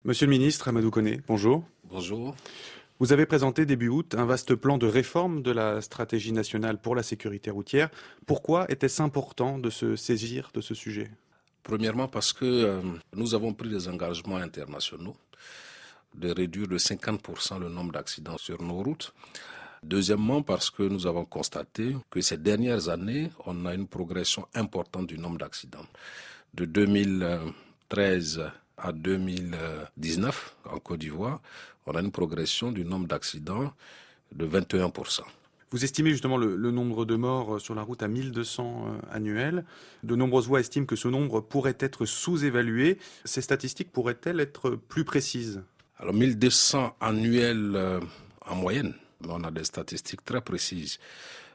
Monsieur le ministre, Amadou Koné, bonjour. Bonjour. Vous avez présenté début août un vaste plan de réforme de la stratégie nationale pour la sécurité routière. Pourquoi était-ce important de se saisir de ce sujet? Premièrement parce que nous avons pris des engagements internationaux de réduire de 50% le nombre d'accidents sur nos routes. Deuxièmement parce que nous avons constaté que ces dernières années, on a une progression importante du nombre d'accidents. De 2013 à 2019, en Côte d'Ivoire, on a une progression du nombre d'accidents de 21%. Vous estimez justement le nombre de morts sur la route à 1200 annuels. De nombreuses voix estiment que ce nombre pourrait être sous-évalué. Ces statistiques pourraient-elles être plus précises? Alors 1200 annuels en moyenne, mais on a des statistiques très précises.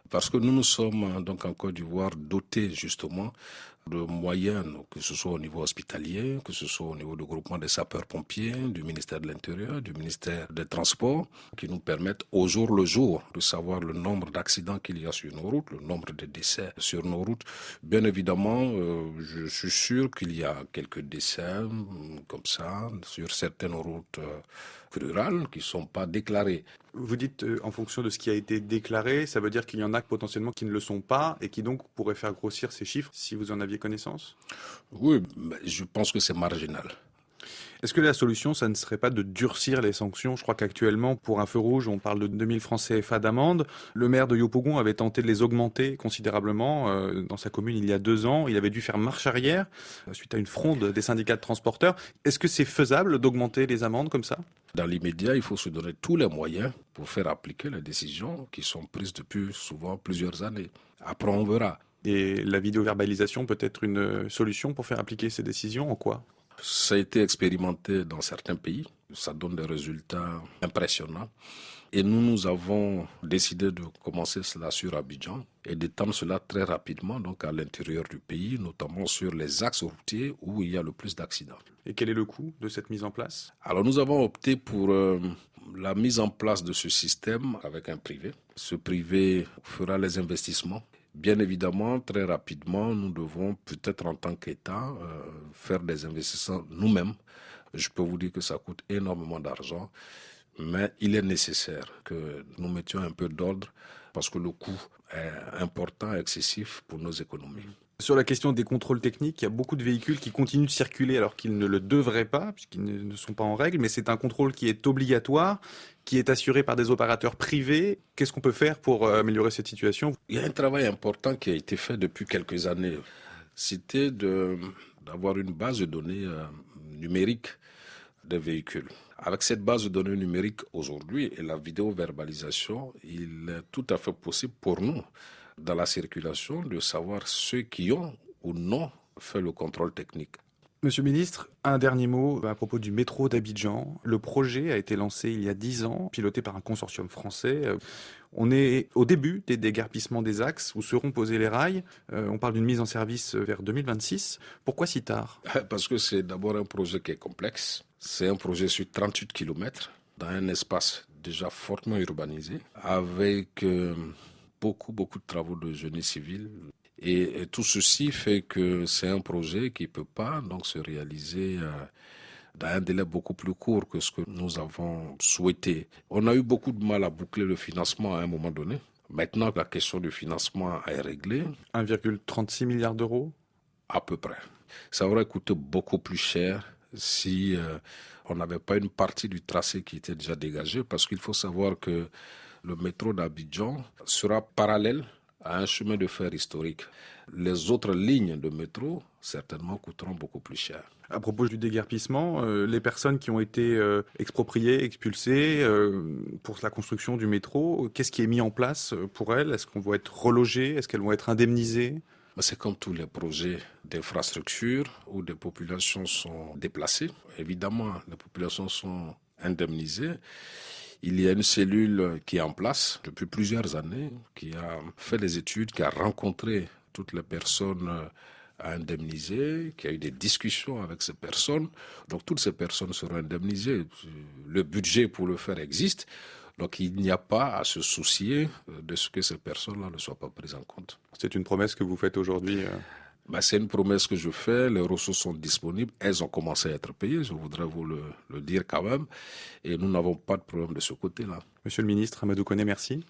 Parce que nous sommes donc en Côte d'Ivoire dotés justement de moyens, que ce soit au niveau hospitalier, que ce soit au niveau du groupement des sapeurs-pompiers, du ministère de l'Intérieur, du ministère des Transports, qui nous permettent au jour le jour de savoir le nombre d'accidents qu'il y a sur nos routes, le nombre de décès sur nos routes. Bien évidemment, je suis sûr qu'il y a quelques décès comme ça sur certaines routes rurales qui ne sont pas déclarées. Vous dites en fonction de ce qui a été déclaré, ça veut dire qu'il y en a potentiellement qui ne le sont pas et qui donc pourraient faire grossir ces chiffres si vous en aviez connaissance? Oui, je pense que c'est marginal. Est-ce que la solution, ça ne serait pas de durcir les sanctions? Je crois qu'actuellement, pour un feu rouge, on parle de 2000 francs CFA d'amende. Le maire de Yopougon avait tenté de les augmenter considérablement dans sa commune il y a 2 ans. Il avait dû faire marche arrière suite à une fronde des syndicats de transporteurs. Est-ce que c'est faisable d'augmenter les amendes comme ça? Dans l'immédiat, il faut se donner tous les moyens pour faire appliquer les décisions qui sont prises depuis souvent plusieurs années. Après, on verra. Et la vidéoverbalisation peut être une solution pour faire appliquer ces décisions? En quoi? Ça a été expérimenté dans certains pays. Ça donne des résultats impressionnants. Et nous avons décidé de commencer cela sur Abidjan et d'étendre cela très rapidement donc à l'intérieur du pays, notamment sur les axes routiers où il y a le plus d'accidents. Et quel est le coût de cette mise en place? Alors nous avons opté pour la mise en place de ce système avec un privé. Ce privé fera les investissements. Bien évidemment, très rapidement, nous devons peut-être en tant qu'État faire des investissements nous-mêmes. Je peux vous dire que ça coûte énormément d'argent, mais il est nécessaire que nous mettions un peu d'ordre parce que le coût est important et excessif pour nos économies. Sur la question des contrôles techniques, il y a beaucoup de véhicules qui continuent de circuler alors qu'ils ne le devraient pas, puisqu'ils ne sont pas en règle, mais c'est un contrôle qui est obligatoire, qui est assuré par des opérateurs privés. Qu'est-ce qu'on peut faire pour améliorer cette situation? Il y a un travail important qui a été fait depuis quelques années. C'était d'avoir une base de données numérique des véhicules. Avec cette base de données numérique aujourd'hui et la vidéo-verbalisation, il est tout à fait possible pour nous, dans la circulation, de savoir ceux qui ont ou non fait le contrôle technique. Monsieur le ministre, un dernier mot à propos du métro d'Abidjan. Le projet a été lancé il y a 10 ans, piloté par un consortium français. On est au début des déguerpissements des axes où seront posés les rails. On parle d'une mise en service vers 2026. Pourquoi si tard? Parce que c'est d'abord un projet qui est complexe. C'est un projet sur 38 km dans un espace déjà fortement urbanisé avec beaucoup de travaux de génie civil. Et tout ceci fait que c'est un projet qui ne peut pas donc se réaliser dans un délai beaucoup plus court que ce que nous avons souhaité. On a eu beaucoup de mal à boucler le financement à un moment donné. Maintenant, la question du financement est réglée. 1,36 milliard d'euros? À peu près. Ça aurait coûté beaucoup plus cher si on n'avait pas une partie du tracé qui était déjà dégagée, parce qu'il faut savoir que le métro d'Abidjan sera parallèle à un chemin de fer historique. Les autres lignes de métro, certainement, coûteront beaucoup plus cher. À propos du déguerpissement, les personnes qui ont été expropriées, expulsées pour la construction du métro, qu'est-ce qui est mis en place pour elles? Est-ce qu'on va être relogées? Est-ce qu'elles vont être indemnisées? C'est comme tous les projets d'infrastructure où des populations sont déplacées. Évidemment, les populations sont indemnisées. Il y a une cellule qui est en place depuis plusieurs années, qui a fait des études, qui a rencontré toutes les personnes à indemniser, qui a eu des discussions avec ces personnes. Donc toutes ces personnes seront indemnisées. Le budget pour le faire existe. Donc il n'y a pas à se soucier de ce que ces personnes-là ne soient pas prises en compte. C'est une promesse que vous faites aujourd'hui C'est une promesse que je fais. Les ressources sont disponibles. Elles ont commencé à être payées, je voudrais vous le dire quand même. Et nous n'avons pas de problème de ce côté-là. Monsieur le ministre Amadou Koné, merci.